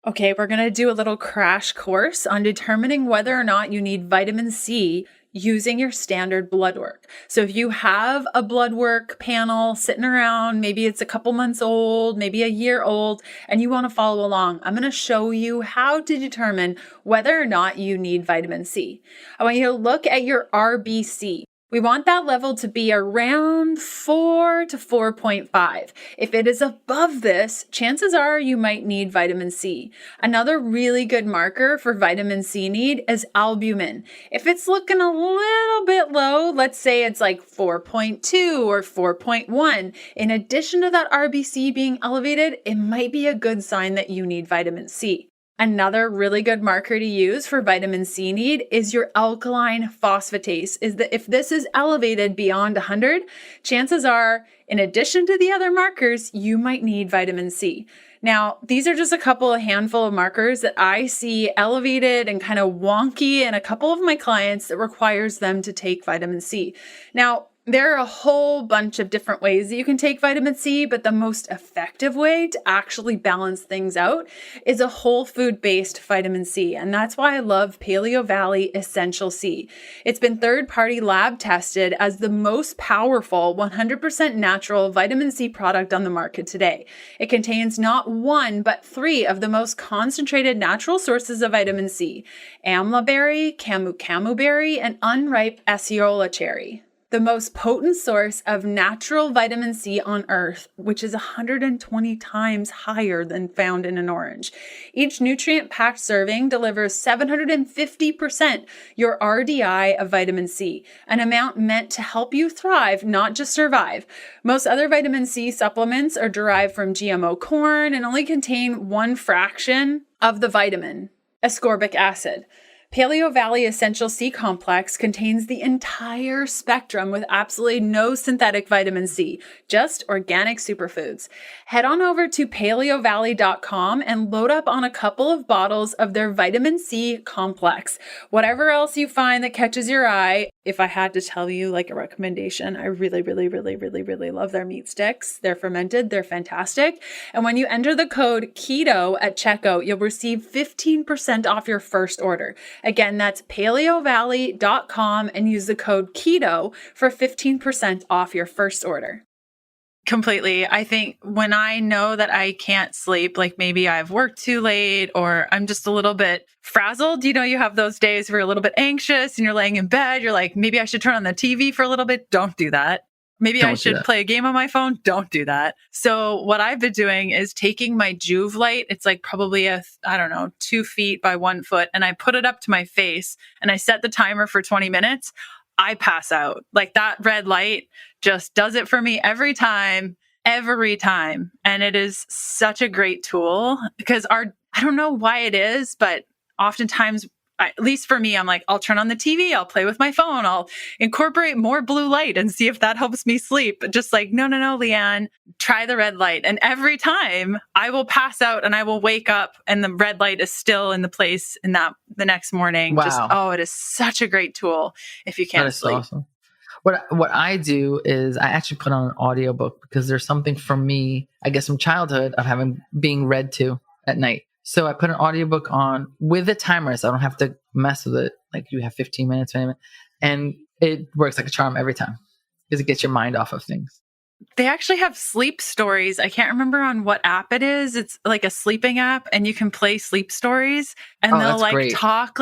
Okay, we're going to do a little crash course on determining whether or not you need vitamin C using your standard blood work. So if you have a blood work panel sitting around, maybe it's a couple months old, maybe a year old, and you want to follow along, I'm going to show you how to determine whether or not you need vitamin C. I want you to look at your RBC. We want that level to be around 4 to 4.5. If it is above this, chances are you might need vitamin C. Another really good marker for vitamin C need is albumin. If it's looking a little bit low, let's say it's like 4.2 or 4.1, in addition to that RBC being elevated, it might be a good sign that you need vitamin C. Another really good marker to use for vitamin C need is your alkaline phosphatase. If this is elevated beyond 100, chances are, in addition to the other markers, you might need vitamin C. Now, these are just a handful of markers that I see elevated and kind of wonky in a couple of my clients that requires them to take vitamin C. Now, there are a whole bunch of different ways that you can take vitamin C, but the most effective way to actually balance things out is a whole food-based vitamin C. And that's why I love Paleo Valley Essential C. It's been third-party lab tested as the most powerful 100% natural vitamin C product on the market today. It contains not one, but 3 of the most concentrated natural sources of vitamin C: amla berry, camu berry, and unripe acerola cherry. The most potent source of natural vitamin C on earth, which is 120 times higher than found in an orange. Each nutrient-packed serving delivers 750% your RDI of vitamin C, an amount meant to help you thrive, not just survive. Most other vitamin C supplements are derived from GMO corn and only contain 1 fraction of the vitamin, ascorbic acid. Paleo Valley Essential C Complex contains the entire spectrum with absolutely no synthetic vitamin C, just organic superfoods. Head on over to paleovalley.com and load up on a couple of bottles of their vitamin C complex. Whatever else you find that catches your eye, if I had to tell you like a recommendation, I really love their meat sticks. They're fermented, they're fantastic. And when you enter the code KETO at checkout, you'll receive 15% off your first order. Again, that's paleovalley.com and use the code KETO for 15% off your first order. Completely. I think when I know that I can't sleep, like maybe I've worked too late or I'm just a little bit frazzled, you have those days where you're a little bit anxious and you're laying in bed. You're like, maybe I should turn on the TV for a little bit. Don't do that. Maybe I should play a game on my phone. Don't do that. So what I've been doing is taking my Juve light. It's like probably 2 feet by 1 foot. And I put it up to my face and I set the timer for 20 minutes. I pass out. Like that red light just does it for me every time. And it is such a great tool because I don't know why it is, but oftentimes, at least for me, I'm like, I'll turn on the TV, I'll play with my phone, I'll incorporate more blue light and see if that helps me sleep. Just like, no, Leanne, try the red light. And every time I will pass out and I will wake up and the red light is still in the place in that the next morning. Wow. It is such a great tool if you can't sleep. Awesome. What I do is I actually put on an audiobook because there's something from me, I guess from childhood of being read to at night. So I put an audiobook on with a timer so I don't have to mess with it. Like you have 15 minutes, 20 minutes, and it works like a charm every time because it gets your mind off of things. They actually have sleep stories. I can't remember on what app it is. It's like a sleeping app and you can play sleep stories and they'll like great. talk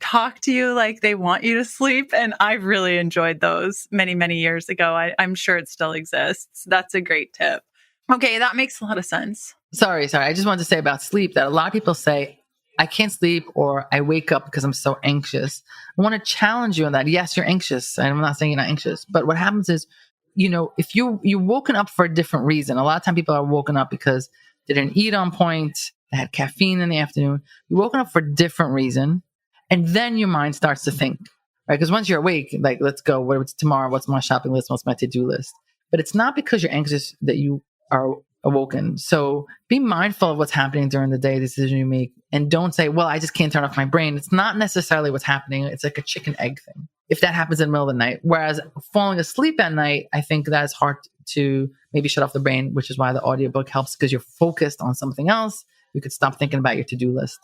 talk to you like they want you to sleep. And I really enjoyed those many years ago. I'm sure it still exists. That's a great tip. Okay, that makes a lot of sense. Sorry. I just wanted to say about sleep that a lot of people say, I can't sleep or I wake up because I'm so anxious. I want to challenge you on that. Yes, you're anxious. And I'm not saying you're not anxious. But what happens is, if you're woken up for a different reason, a lot of time people are woken up because they didn't eat on point, they had caffeine in the afternoon. You're woken up for a different reason. And then your mind starts to think, right? Because once you're awake, like, let's go, what's tomorrow? What's my shopping list? What's my to-do list? But it's not because you're anxious that you are awoken. So be mindful of what's happening during the day, the decision you make, and don't say, well, I just can't turn off my brain. It's not necessarily what's happening. It's like a chicken egg thing. If that happens in the middle of the night, whereas falling asleep at night, I think that's hard to maybe shut off the brain, which is why the audiobook helps because you're focused on something else. You could stop thinking about your to-do list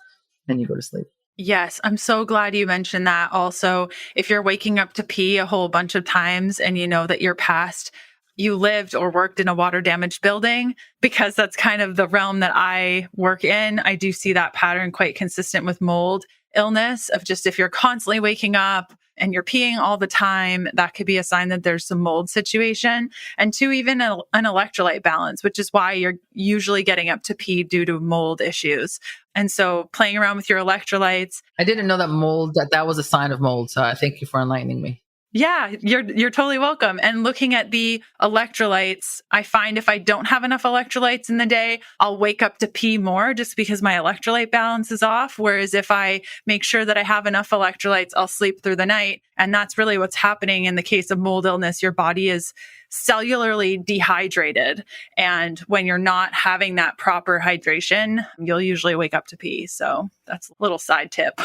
and you go to sleep. Yes, I'm so glad you mentioned that. Also, if you're waking up to pee a whole bunch of times and you know that you're past you lived or worked in a water damaged building, because that's kind of the realm that I work in. I do see that pattern quite consistent with mold illness of just if you're constantly waking up and you're peeing all the time, that could be a sign that there's some mold situation. And two, even an electrolyte balance, which is why you're usually getting up to pee due to mold issues. And so playing around with your electrolytes. I didn't know that was a sign of mold. So I thank you for enlightening me. Yeah, you're totally welcome. And looking at the electrolytes, I find if I don't have enough electrolytes in the day, I'll wake up to pee more just because my electrolyte balance is off. Whereas if I make sure that I have enough electrolytes, I'll sleep through the night. And that's really what's happening in the case of mold illness. Your body is cellularly dehydrated. And when you're not having that proper hydration, you'll usually wake up to pee. So that's a little side tip.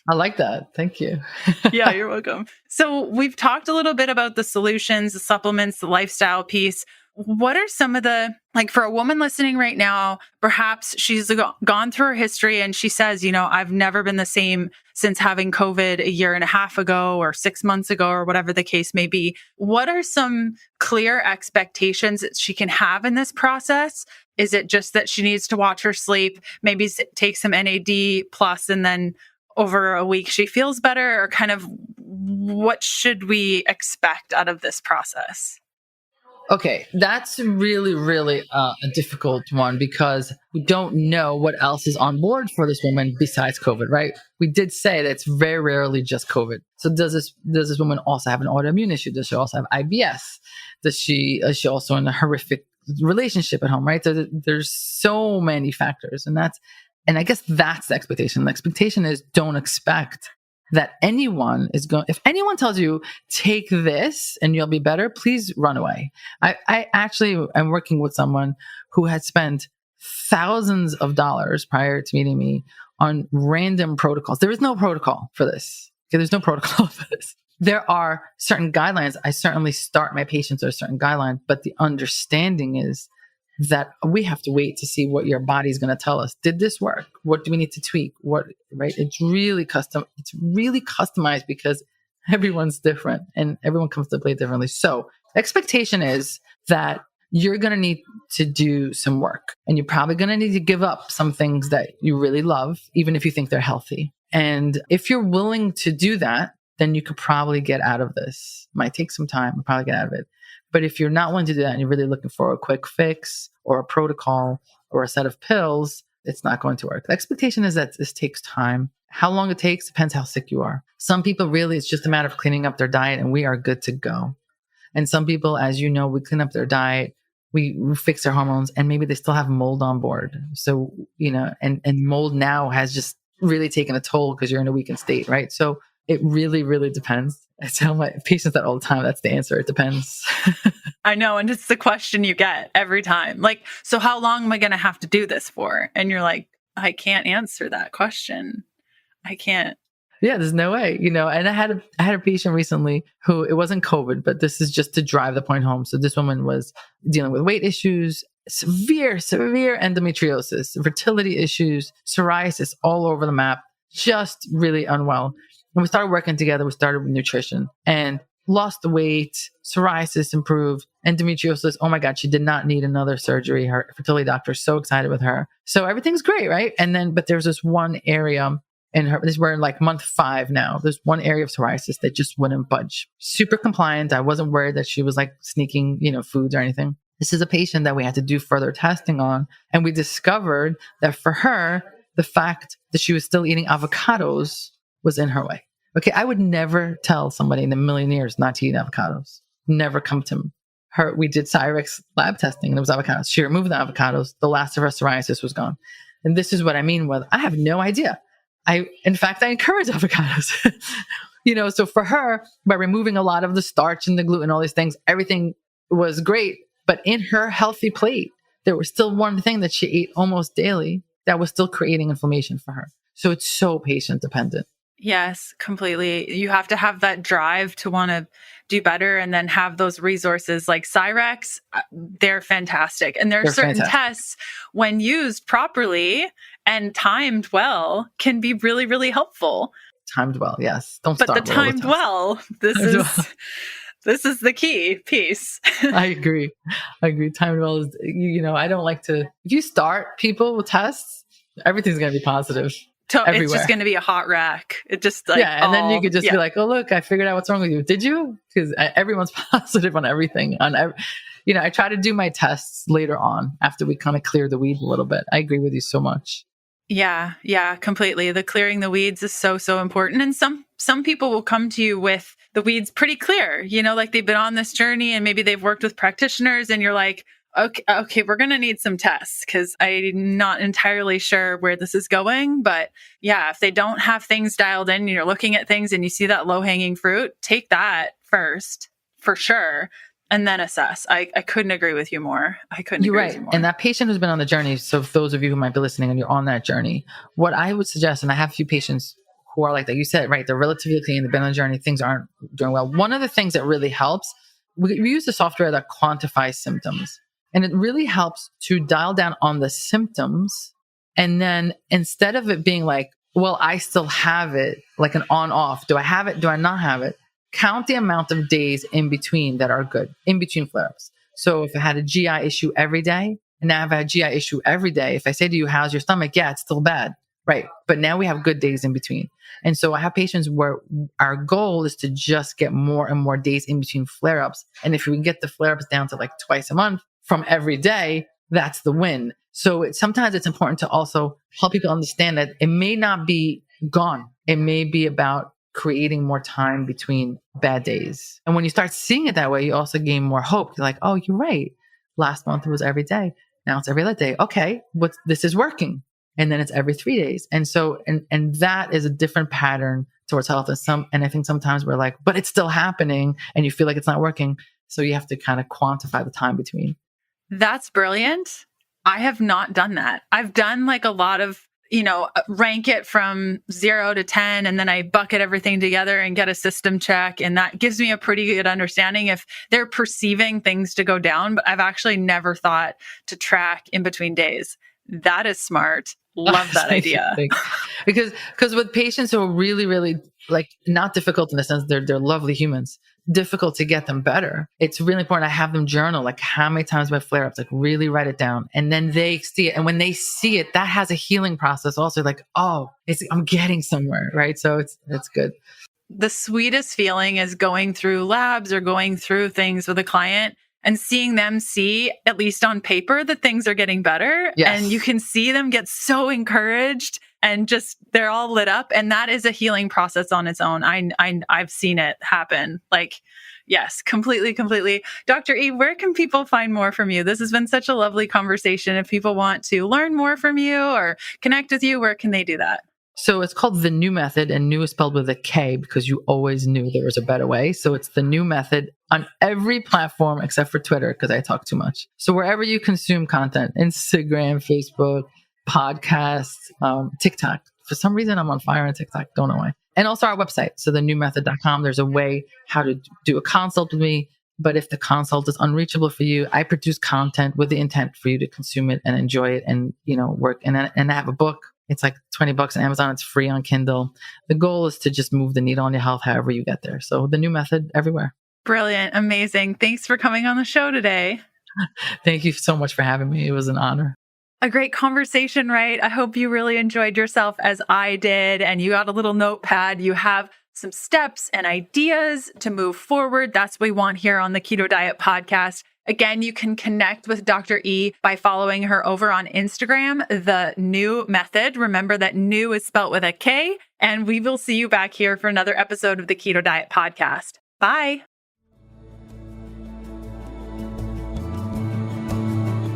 I like that. Thank you. Yeah, you're welcome. So we've talked a little bit about the solutions, the supplements, the lifestyle piece. What are some of for a woman listening right now, perhaps she's gone through her history and she says, I've never been the same since having COVID a year and a half ago or 6 months ago or whatever the case may be. What are some clear expectations that she can have in this process? Is it just that she needs to watch her sleep, maybe take some NAD plus, and then over a week she feels better, or kind of what should we expect out of this process? Okay, that's really, really a difficult one because we don't know what else is on board for this woman besides COVID, right? We did say that it's very rarely just COVID. So does this woman also have an autoimmune issue? Does she also have IBS? Is she also in a horrific relationship at home, right? So there's so many factors, and that's And I guess that's the expectation. The expectation is don't expect that anyone is going, if anyone tells you, take this and you'll be better, please run away. I actually am working with someone who had spent thousands of dollars prior to meeting me on random protocols. There is no protocol for this. Okay, there's no protocol for this. There are certain guidelines. I certainly start my patients with a certain guideline, but the understanding is that we have to wait to see what your body's going to tell us. Did this work? What do we need to tweak? What, right? It's really custom. It's really customized because everyone's different and everyone comes to play differently. So expectation is that you're going to need to do some work, and you're probably going to need to give up some things that you really love, even if you think they're healthy. And if you're willing to do that, then you could probably get out of this. Might take some time, but probably get out of it. But if you're not willing to do that and you're really looking for a quick fix or a protocol or a set of pills, it's not going to work. The expectation is that this takes time. How long it takes depends how sick you are. Some people really, it's just a matter of cleaning up their diet and we are good to go. And some people, as you know, we clean up their diet, we fix their hormones, and maybe they still have mold on board. So, and mold now has just really taken a toll because you're in a weakened state, right? So it really, really depends. I tell my patients that all the time. That's the answer. It depends. I know. And it's the question you get every time. Like, so how long am I going to have to do this for? And you're like, I can't answer that question. I can't. Yeah, there's no way, and I had a patient recently who, it wasn't COVID, but this is just to drive the point home. So this woman was dealing with weight issues, severe endometriosis, fertility issues, psoriasis all over the map, just really unwell. And we started working together. We started with nutrition and lost the weight, psoriasis improved, endometriosis. Oh my God, she did not need another surgery. Her fertility doctor is so excited with her. So everything's great, right? And then, but there's this one area in her, we're in like month 5 now. There's one area of psoriasis that just wouldn't budge. Super compliant. I wasn't worried that she was like sneaking, foods or anything. This is a patient that we had to do further testing on. And we discovered that for her, the fact that she was still eating avocados was in her way. Okay, I would never tell somebody in a million years not to eat avocados. Never come to her. We did Cyrex lab testing and it was avocados. She removed the avocados. The last of her psoriasis was gone. And this is what I mean with, I have no idea. In fact, I encourage avocados. So for her, by removing a lot of the starch and the gluten, all these things, everything was great. But in her healthy plate, there was still one thing that she ate almost daily that was still creating inflammation for her. So it's so patient dependent. Yes, completely. You have to have that drive to want to do better and then have those resources like Cyrex. They're fantastic. And there are certain tests when used properly and timed well can be really, really helpful. Timed well, yes. But the timed well, this is the key piece. I agree. Timed well is, I don't like to, if you start people with tests, everything's going to be positive. Everywhere. It's just going to be a hot rack. It just and then you could just be like, oh, look, I figured out what's wrong with you. Did you? Because everyone's positive on everything. I try to do my tests later on after we kind of clear the weeds a little bit. I agree with you so much. Yeah, completely. The clearing the weeds is so, so important. And some people will come to you with the weeds pretty clear, like they've been on this journey and maybe they've worked with practitioners and you're like, okay, we're going to need some tests because I'm not entirely sure where this is going. But yeah, if they don't have things dialed in and you're looking at things and you see that low hanging fruit, take that first for sure. And then assess. I couldn't agree with you more. You're right. And that patient who's been on the journey. So for those of you who might be listening and you're on that journey, what I would suggest, and I have a few patients who are like that, you said, right, they're relatively clean, they've been on the journey, things aren't doing well. One of the things that really helps, we use the software that quantifies symptoms. And it really helps to dial down on the symptoms. And then instead of it being like, well, I still have it, like an on-off. Do I have it? Do I not have it? Count the amount of days in between that are good, in between flare-ups. So if I had a GI issue every day, and now if I have a GI issue every day, if I say to you, how's your stomach? Yeah, it's still bad. Right. But now we have good days in between. And so I have patients where our goal is to just get more and more days in between flare-ups. And if we can get the flare-ups down to like twice a month from every day, that's the win. So sometimes it's important to also help people understand that it may not be gone. It may be about creating more time between bad days. And when you start seeing it that way, you also gain more hope. You're like, oh, you're right. Last month it was every day. Now it's every other day. Okay, this is working. and then it's every 3 days. And so, and that is a different pattern towards health. And I think sometimes we're like, but it's still happening and you feel like it's not working. So you have to kind of quantify the time between. That's brilliant. I have not done that. I've done like a lot of, rank it from 0 to 10, and then I bucket everything together and get a system check. And that gives me a pretty good understanding if they're perceiving things to go down, but I've actually never thought to track in between days. That is smart. Love that idea. Because with patients who are really, really like not difficult in the sense they're lovely humans, difficult to get them better. It's really important. I have them journal, like how many times my flare-ups, like really write it down. And then they see it. And when they see it, that has a healing process also, like, oh, I'm getting somewhere, right? So it's good. The sweetest feeling is going through labs or going through things with a client and seeing them see, at least on paper, that things are getting better. Yes. And you can see them get so encouraged and just, they're all lit up. And that is a healing process on its own. I've seen it happen. Like, yes, completely. Dr. E, where can people find more from you? This has been such a lovely conversation. If people want to learn more from you or connect with you, where can they do that? So it's called The New Method, and new is spelled with a K because you always knew there was a better way. So it's The New Method on every platform except for Twitter because I talk too much. So wherever you consume content, Instagram, Facebook, podcasts, TikTok. For some reason, I'm on fire on TikTok. Don't know why. And also our website. So thenewmethod.com. There's a way how to do a consult with me. But if the consult is unreachable for you, I produce content with the intent for you to consume it and enjoy it and, work. And I have a book. It's like $20 on Amazon. It's free on Kindle. The goal is to just move the needle on your health however you get there. So The New Method everywhere. Brilliant. Amazing. Thanks for coming on the show today. Thank you so much for having me. It was an honor. A great conversation, right? I hope you really enjoyed yourself as I did, and you got a little notepad. You have some steps and ideas to move forward. That's what we want here on the Keto Diet Podcast. Again, you can connect with Dr. E by following her over on Instagram, The New Method. Remember that new is spelt with a K, and we will see you back here for another episode of the Keto Diet Podcast. Bye.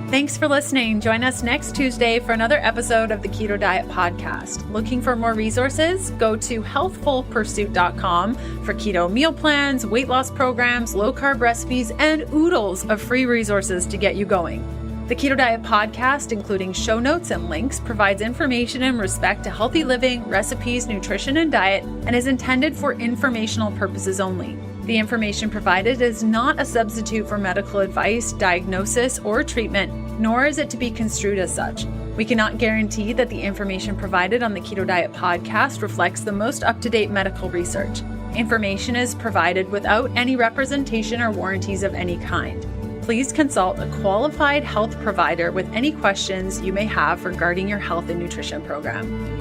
Thanks for listening. Join us next Tuesday for another episode of the Keto Diet Podcast. Looking for more resources? Go to healthfulpursuit.com for keto meal plans, weight loss programs, low-carb recipes, and oodles of free resources to get you going. The Keto Diet Podcast, including show notes and links, provides information in respect to healthy living, recipes, nutrition, and diet, and is intended for informational purposes only. The information provided is not a substitute for medical advice, diagnosis, or treatment, nor is it to be construed as such. We cannot guarantee that the information provided on the Keto Diet Podcast reflects the most up-to-date medical research. Information is provided without any representation or warranties of any kind. Please consult a qualified health provider with any questions you may have regarding your health and nutrition program.